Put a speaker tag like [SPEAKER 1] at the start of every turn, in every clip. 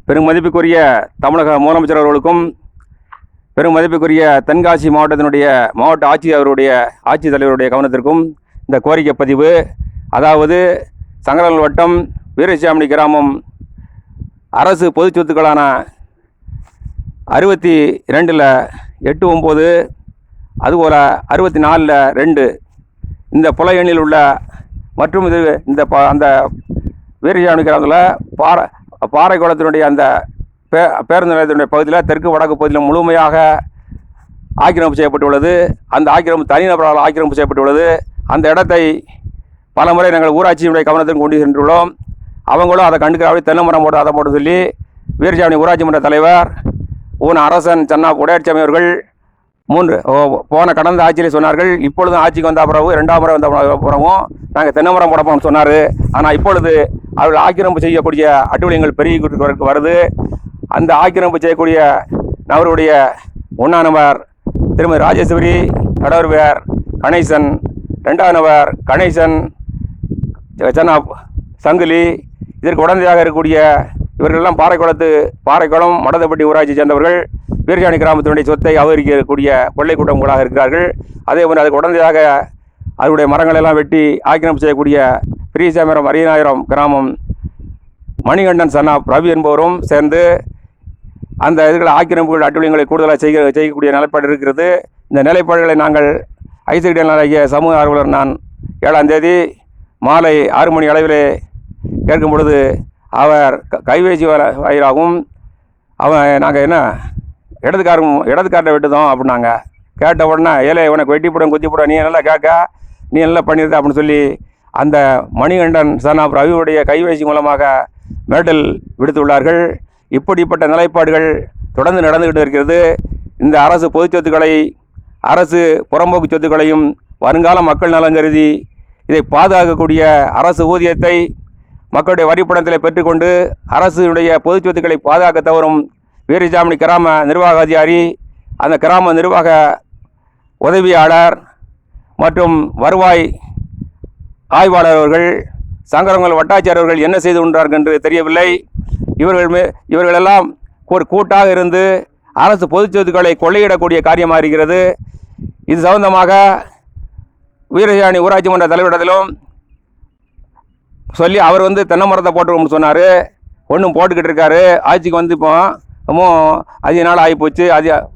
[SPEAKER 1] பெரும் மதிப்புக்குரிய தமிழக முதலமைச்சர் அவர்களுக்கும், பெரும் மதிப்புக்குரிய தென்காசி மாவட்டத்தினுடைய மாவட்ட ஆட்சித்தலைவருடைய கவனத்திற்கும் இந்த கோரிக்கை பதிவு. அதாவது சங்கரன் வட்டம் வீரசாமி கிராமம் அரசு பொது சொத்துக்களான 62ல் 8/9 அதுபோல் 64ல் 2 இந்த புல எண்ணில் உள்ள மற்றும் இது இந்த அந்த வீரசாமி கிராமத்தில் பாறை குளத்தினுடைய அந்த பேருந்து நிலையத்தினுடைய பகுதியில் தெற்கு வடக்கு பகுதியில் முழுமையாக ஆக்கிரமிப்பு செய்யப்பட்டுள்ளது. அந்த ஆக்கிரமிப்பு தனிநபர்களால் ஆக்கிரமிப்பு செய்யப்பட்டுள்ளது. அந்த இடத்தை பல முறை நாங்கள் ஊராட்சியினுடைய கவனத்திற்கு கொண்டு சென்றுள்ளோம். அவங்களும் அதை கண்டுக்கிறாவே தென்னை மரம் போட்டு அதை போட்டு சொல்லி வீரசாமி ஊராட்சி மன்ற தலைவர் அரசன் சன்னா உடையாட்சாமி அவர்கள் போன கடந்த ஆட்சியிலே சொன்னார்கள். இப்பொழுதும் ஆட்சிக்கு வந்த பிறகு 2ஆம் முறை வந்த பிறகும் நாங்கள் தென்னை மரம் போடப்போம் சொன்னார். ஆனால் இப்பொழுது அவர்கள் ஆக்கிரமிப்பு செய்யக்கூடிய அட்டூழியங்கள் பெருகி வருது. அந்த ஆக்கிரமிப்பு செய்யக்கூடிய நபருடைய 1ஆம் நபர் திருமதி ராஜேஸ்வரி, கடவர் பேர் கணேசன், 2ஆம் நபர் கணேசன் சன்னா சங்கிலி. இதற்கு உடந்தையாக இருக்கக்கூடிய இவர்களெல்லாம் பாறைக்குளம் மடதப்பட்டி ஊராட்சியை சேர்ந்தவர்கள். வீரசாமி கிராமத்தினுடைய சொத்தை அபகரிக்கக்கூடிய கொள்ளை கூட்டங்களாக இருக்கிறார்கள். அதே போன்று அதுக்கு உடந்தையாக அதனுடைய மரங்கள் எல்லாம் வெட்டி ஆக்கிரமிப்பு செய்யக்கூடிய பெரியசாமிரம் அரியநாயிரம் கிராமம் மணிகண்டன் சன்னா ரவி என்பவரும் சேர்ந்து அந்த இதுகளை ஆக்கிரமிப்புகள் அட்டூழியங்களை கூடுதலாக செய்யக்கூடிய நிலைப்பாடு இருக்கிறது. இந்த நிலைப்பாடுகளை நாங்கள் ஐசிடிஎல் சமூக ஆர்வலர் நான் 7ஆம் தேதி மாலை 6 மணி அளவிலே கேட்கும் பொழுது அவர் கைபேசி வாயிலாகவும் நாங்கள் என்ன இடதுக்காரரை வெட்டுதோம் அப்படின்னாங்க. கேட்ட உடனே ஏழை உனக்கு வெட்டிப்படும் குத்திப்படும், நீ நல்லா நீ நல்லா பண்ணிடுத அப்படின்னு சொல்லி அந்த மணிகண்டன் சன்னா ரவியுடைய கைபேசி மூலமாக மிரட்டல் விடுத்துள்ளார்கள். இப்படிப்பட்ட நிலைப்பாடுகள் தொடர்ந்து நடந்துகிட்டு இருக்கிறது. இந்த அரசு பொது சொத்துக்களை, அரசு புறம்போக்கு சொத்துக்களையும் வருங்கால மக்கள் நலன் கருதி இதை பாதுகாக்கக்கூடிய அரசு ஊதியத்தை மக்களுடைய வரிப்பணத்தில் பெற்றுக்கொண்டு அரசுடைய பொது சொத்துக்களை பாதுகாக்க தவறும் வீரசாமி கிராம நிர்வாக அதிகாரி, அந்த கிராம நிர்வாக உதவியாளர் மற்றும் வருவாய் ஆய்வாளர் அவர்கள், சங்கரங்கள் வட்டாட்சியர் அவர்கள் என்ன செய்து கொண்டார்கள் என்று தெரியவில்லை. இவர்களெல்லாம் ஒரு கூட்டாக இருந்து அரசு பொது சொத்துக்களை கொள்ளையிடக்கூடிய காரியமாக இருக்கிறது. இது சம்பந்தமாக வீரசாமி ஊராட்சி மன்ற தலைவரிடத்திலும் சொல்லி அவர் தென்னை மரத்தை போட்டுருவோம்னு சொன்னார். ஒன்றும் போட்டுக்கிட்டு இருக்காரு. ஆட்சிக்கு இப்போ அதிக நாள் ஆகிப்போச்சு,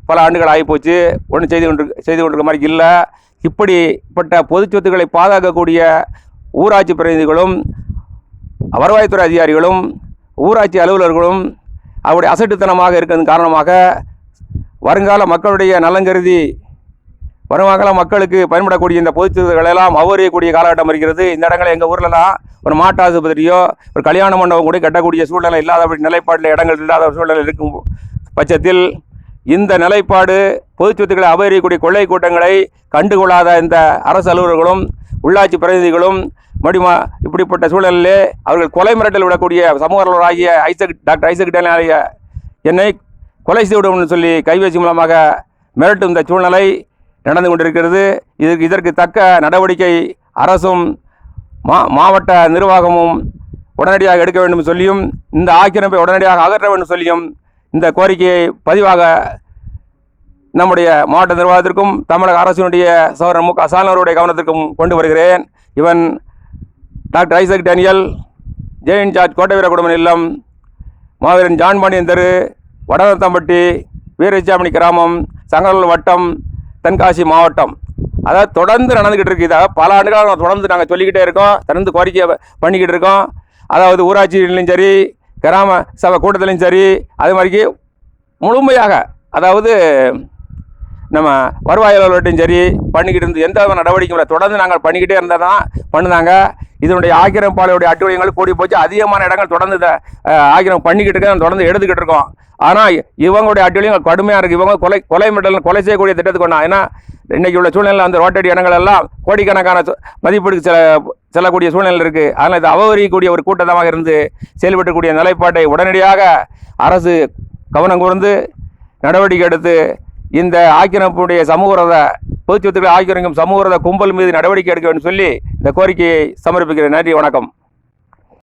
[SPEAKER 1] பல ஆண்டுகள் ஆகிப்போச்சு. ஒன்றும் செய்து கொண்டிருக்க மாதிரி இல்லை. இப்படிப்பட்ட பொது சொத்துக்களை பாதுகாக்கக்கூடிய ஊராட்சி பிரதிநிதிகளும் வருவாய்த்துறை அதிகாரிகளும் ஊராட்சி அலுவலர்களும் அவருடைய அசட்டுத்தனமாக இருக்கிறது காரணமாக வருங்கால மக்களுடைய நலங்கருதி வருங்கால மக்களுக்கு பயன்படக்கூடிய இந்த பொது சொத்துக்களெல்லாம் அபகரிக்கக்கூடிய காலகட்டம் இருக்கிறது. இந்த இடங்களில் எங்கள் ஊர்லலாம் ஒரு மாட்டு ஆஸ்பத்திரியோ ஒரு கல்யாண மண்டபம் கூட கட்டக்கூடிய சூழ்நிலை இல்லாத நிலைப்பாட்டில் இடங்கள் இல்லாத சூழ்நிலை இருக்கும் பட்சத்தில் இந்த நிலைப்பாடு பொது சொத்துக்களை அபகரிக்கக்கூடிய கொள்ளை கூட்டங்களை கண்டுகொள்ளாத இந்த அரசு அலுவலர்களும் உள்ளாட்சி பிரதிநிதிகளும் இப்படிப்பட்ட சூழலிலே அவர்கள் கொலை மிரட்டல் விடக்கூடிய சமூக ஆர்வலராகிய டாக்டர் ஐசக் டேனியல் என்னை கொலை செய்துவிடும் சொல்லி கைபேசி மூலமாக மிரட்டும் இந்த சூழ்நிலை நடந்து கொண்டிருக்கிறது. இதற்கு தக்க நடவடிக்கை அரசும் மாவட்ட நிர்வாகமும் உடனடியாக எடுக்க வேண்டும் சொல்லியும் இந்த ஆக்கிரமிப்பை உடனடியாக அகற்ற வேண்டும் சொல்லியும் இந்த கோரிக்கையை பதிவாக நம்முடைய மாவட்ட நிர்வாகத்திற்கும் தமிழக அரசினுடைய சகோதரர் மு க ஸ்டாலின் அவருடைய கவனத்திற்கும் கொண்டு வருகிறேன். இவன் doctor Isaac Daniel, Jain George கோட்டை வீர குடும்ப இல்லம், மாவீரன் ஜான் பாண்டியன் தெரு, வடநத்தம்பட்டி, வீரசாமி கிராமம், சங்கரல் வட்டம், தென்காசி மாவட்டம். அதாவது தொடர்ந்து நடந்துக்கிட்டு இருக்குது. இதாக பல ஆண்டுகளாக தொடர்ந்து நாங்கள் சொல்லிக்கிட்டே இருக்கோம், தொடர்ந்து கோரிக்கை பண்ணிக்கிட்டு இருக்கோம். அதாவது ஊராட்சியிலையும் சரி, கிராம சபை கூட்டத்திலையும் சரி, அது மாதிரிக்கு முழுமையாக அதாவது நம்ம வருவாய் அலுவலகத்தையும் சரி பண்ணிக்கிட்டு இருந்து எந்த வித நடவடிக்கை தொடர்ந்து நாங்கள் பண்ணிக்கிட்டே இருந்தால் தான் பண்ணுனாங்க. இதனுடைய ஆக்கிரமிப்பாளருடைய அட்டூழியங்கள் கூடி போச்சு. அதிகமான இடங்கள் தொடர்ந்து இதை ஆக்கிரமிப்பு பண்ணிக்கிட்டு இருக்க தொடர்ந்து எடுத்துக்கிட்டு இருக்கோம். ஆனால் இவங்களுடைய அட்டூழியங்கள் கடுமையாக இருக்குது. இவங்க கொலை மிரட்டல் கொலை செய்யக்கூடிய திட்டத்துக்கு ஒன்றா. ஏன்னா இன்றைக்கி உள்ள சூழ்நிலை அந்த ரோட்டடி இடங்கள் எல்லாம் கோடிக்கணக்கான மதிப்பீடுக்கு செல்லக்கூடிய சூழ்நிலை இருக்குது. அதனால் இதை அபகரிக்கக்கூடிய ஒரு கூட்டமாக இருந்து செயல்படக்கூடிய நிலைப்பாட்டை உடனடியாக அரசு கவனம் கூர்ந்து நடவடிக்கை எடுத்து இந்த ஆக்கிரமிப்புடைய சமூகவிரோத பொது சொத்துக்களை ஆக்கிரமிக்கும் சமூகவிரோத கும்பல் மீது நடவடிக்கை எடுக்க வேண்டும் சொல்லி இந்த கோரிக்கையை சமர்ப்பிக்கிறேன். நன்றி, வணக்கம்.